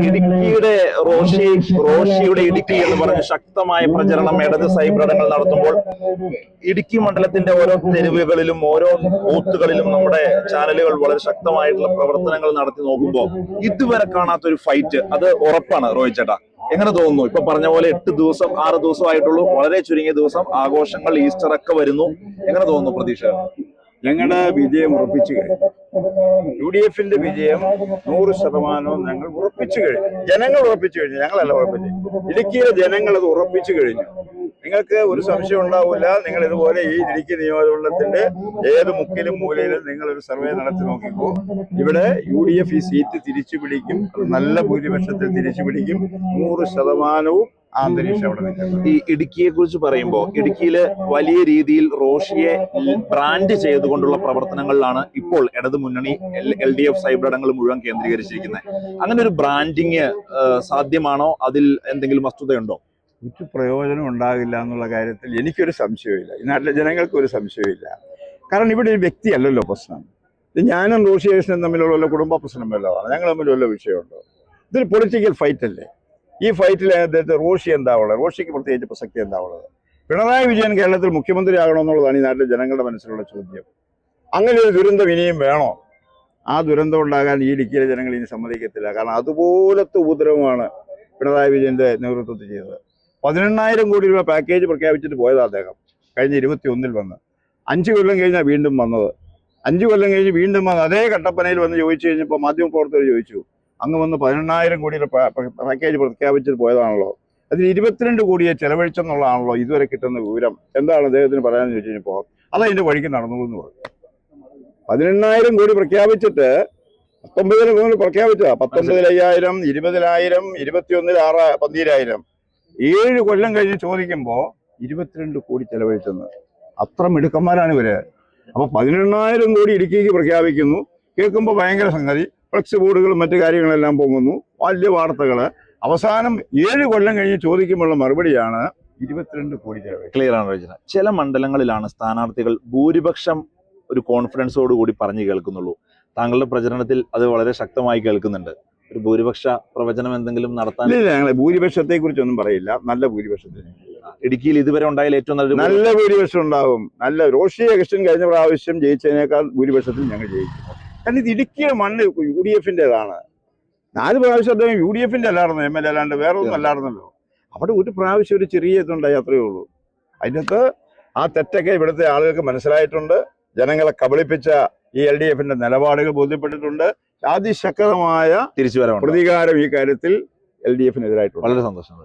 ഇടുക്കിയുടെ റോഷിയുടെ ഇടുക്കി എന്ന് പറഞ്ഞ ശക്തമായ പ്രചരണം ഇടത് സൈബറടങ്ങൾ നടത്തുമ്പോൾ ഇടുക്കി മണ്ഡലത്തിന്റെ ഓരോ തെരുവുകളിലും ഓരോ ബൂത്തുകളിലും നമ്മുടെ ചാനലുകൾ വളരെ ശക്തമായിട്ടുള്ള പ്രവർത്തനങ്ങൾ നടത്തി നോക്കുമ്പോൾ ഇതുവരെ കാണാത്തൊരു ഫൈറ്റ് അത് ഉറപ്പാണ്. റോഹിത് ചേട്ടാ, എങ്ങനെ തോന്നുന്നു? ഇപ്പൊ പറഞ്ഞ പോലെ 8 ദിവസം 6 ദിവസമായിട്ടുള്ളൂ, വളരെ ചുരുങ്ങിയ ദിവസം, ആഘോഷങ്ങൾ, ഈസ്റ്റർ ഒക്കെ വരുന്നു. എങ്ങനെ തോന്നുന്നു പ്രതീക്ഷ? ഞങ്ങളുടെ വിജയം ഉറപ്പിച്ചു കഴിഞ്ഞു. UDF വിജയം 100% ഞങ്ങൾ ഉറപ്പിച്ചു കഴിഞ്ഞു. ജനങ്ങൾ ഉറപ്പിച്ചു കഴിഞ്ഞു, ഞങ്ങളല്ല ഉറപ്പിച്ചു. ഇടുക്കിയിലെ ജനങ്ങൾ അത് ഉറപ്പിച്ചു കഴിഞ്ഞു. നിങ്ങൾക്ക് ഒരു സംശയം ഉണ്ടാവില്ല. നിങ്ങൾ ഇതുപോലെ ഈ ഇടുക്കി നിയോജകമണ്ഡലത്തിന്റെ ഏത് മുക്കിലും മൂലയിലും നിങ്ങൾ ഒരു സർവേ നടത്തി നോക്കിക്കോ. ഇവിടെ UDF ഈ സീറ്റ് തിരിച്ചു പിടിക്കും, നല്ല ഭൂരിപക്ഷത്തിൽ തിരിച്ചു പിടിക്കും. 100% അന്തരീക്ഷം അവിടെ നിൽക്കുന്നത്. ഈ ഇടുക്കിയെ കുറിച്ച് പറയുമ്പോൾ ഇടുക്കിയില് വലിയ രീതിയിൽ റോഷിയെ ബ്രാൻഡ് ചെയ്തുകൊണ്ടുള്ള പ്രവർത്തനങ്ങളിലാണ് ഇപ്പോൾ ഇടതു മുന്നണി LDF സൈബറടങ്ങൾ മുഴുവൻ കേന്ദ്രീകരിച്ചിരിക്കുന്നത്. അങ്ങനെ ഒരു ബ്രാൻഡിങ് സാധ്യമാണോ? അതിൽ എന്തെങ്കിലും വസ്തുതയുണ്ടോ? ഒരു പ്രയോജനം ഉണ്ടാകില്ല എന്നുള്ള കാര്യത്തിൽ എനിക്കൊരു സംശയമില്ല. ഈ നാട്ടിലെ ജനങ്ങൾക്ക് ഒരു സംശയമില്ല. കാരണം ഇവിടെ ഒരു വ്യക്തിയല്ലല്ലോ പ്രശ്നം. ഞാനും റോഷി കൃഷ്ണനും തമ്മിലുള്ള കുടുംബ പ്രശ്നം വല്ലതാണ്. ഞങ്ങൾ തമ്മിൽ വല്ല വിഷയമുണ്ടോ? ഇതൊരു പൊളിറ്റിക്കൽ ഫൈറ്റ് അല്ലേ? ഈ ഫൈറ്റിൽ റോഷി എന്താ ഉള്ളത്? റോഷിക്ക് പ്രത്യേകിച്ച് പ്രസക്തി എന്താ ഉള്ളത്? പിണറായി വിജയൻ കേരളത്തിൽ മുഖ്യമന്ത്രി ആകണമെന്നുള്ളതാണ് ഈ നാട്ടിലെ ജനങ്ങളുടെ മനസ്സിലുള്ള ചോദ്യം. അങ്ങനെ ഒരു ദുരന്തം ഇനിയും വേണോ? ആ ദുരന്തം ഉണ്ടാകാൻ ഈ ഇടുക്കിയിലെ ജനങ്ങൾ ഇനി സമ്മതിക്കത്തില്ല. കാരണം അതുപോലത്തെ ഉപദ്രവമാണ് പിണറായി വിജയന്റെ നേതൃത്വത്തിൽ ചെയ്തത്. 18,000 കോടി രൂപ പാക്കേജ് പ്രഖ്യാപിച്ചിട്ട് പോയത് അദ്ദേഹം കഴിഞ്ഞ 21 വന്ന്. 5 കൊല്ലം കഴിഞ്ഞാൽ വീണ്ടും വന്നത്. 5 കൊല്ലം കഴിഞ്ഞ് വീണ്ടും വന്ന് അതേ കട്ടപ്പനയിൽ വന്ന് ചോദിച്ചു കഴിഞ്ഞപ്പോൾ മാധ്യമപ്രവർത്തകർ ചോദിച്ചു, അങ്ങ് വന്ന് 18,000 കോടിയുടെ പാക്കേജ് പ്രഖ്യാപിച്ചിട്ട് പോയതാണല്ലോ, അതിൽ 22 കോടിയെ ചെലവഴിച്ചെന്നുള്ളതാണല്ലോ ഇതുവരെ കിട്ടുന്ന വിവരം. എന്താണ് അദ്ദേഹത്തിന് പറയാമെന്ന് ചോദിച്ചു കഴിഞ്ഞപ്പോൾ അതതിൻ്റെ വഴിക്ക് നടന്നു എന്ന് പറഞ്ഞു. 18,000 കോടി പ്രഖ്യാപിച്ചിട്ട് 19 പ്രഖ്യാപിച്ചതാ. 19 5,000, 20,000, 21 12,000. 7 കൊല്ലം കഴിഞ്ഞ് ചോദിക്കുമ്പോൾ 22 കോടി ചെലവഴിച്ചെന്ന്. അത്ര മിടുക്കന്മാരാണ് ഇവര്. അപ്പൊ 18,000 കോടി ഇടുക്കിക്ക് പ്രഖ്യാപിക്കുന്നു. കേൾക്കുമ്പോൾ ഭയങ്കര സംഗതി. ഫ്ലക്സ് ബോർഡുകളും മറ്റു കാര്യങ്ങളെല്ലാം പൊങ്ങുന്നു, വലിയ വാർത്തകള്. അവസാനം 7 കൊല്ലം കഴിഞ്ഞ് ചോദിക്കുമ്പോഴുള്ള മറുപടിയാണ് 22 കോടി ചെലവ്. ക്ലിയർ ആണ് രചന. ചില മണ്ഡലങ്ങളിലാണ് സ്ഥാനാർത്ഥികൾ ഭൂരിപക്ഷം ഒരു കോൺഫിഡൻസോടുകൂടി പറഞ്ഞു കേൾക്കുന്നുള്ളൂ. താങ്കളുടെ പ്രചരണത്തിൽ അത് വളരെ ശക്തമായി കേൾക്കുന്നുണ്ട്. ഒരു ഭൂരിപക്ഷ പ്രവചനം എന്തെങ്കിലും നടത്താൻ? ഇല്ല, ഞങ്ങൾ ഭൂരിപക്ഷത്തെ കുറിച്ചൊന്നും പറയില്ല. നല്ല ഭൂരിപക്ഷത്തിന് ഇടുക്കിയിൽ ഇതുവരെ ഉണ്ടായാൽ ഏറ്റവും നല്ല ഭൂരിപക്ഷം ഉണ്ടാവും. നല്ല റോഷി കൃഷ്ണൻ കഴിഞ്ഞ പ്രാവശ്യം ജയിച്ചതിനേക്കാൾ ഭൂരിപക്ഷത്തിൽ ഞങ്ങൾ ജയിക്കും. കാരണം ഇത് ഇടുക്കിയ മണ്ണ് UDFന്റേതാണ്. 4 പ്രാവശ്യം അദ്ദേഹം UDF അല്ലായിരുന്നു MLA, അല്ലാണ്ട് വേറെ ഒന്നും അല്ലായിരുന്നല്ലോ. അവിടെ ഒരു പ്രാവശ്യം ഒരു ചെറിയ ഇതുണ്ടായി, അത്രയേ ഉള്ളൂ. അതിനകത്ത് ആ തെറ്റൊക്കെ ഇവിടുത്തെ ആളുകൾക്ക് മനസ്സിലായിട്ടുണ്ട്. ജനങ്ങളെ കബളിപ്പിച്ച ഈ LDFന്റെ നിലപാടുകൾ ബോധ്യപ്പെട്ടിട്ടുണ്ട്. അതിശക്തമായ പ്രതികാരം ഈ കാര്യത്തിൽ LDFനെതിരായിട്ടുണ്ട്. വളരെ സന്തോഷം.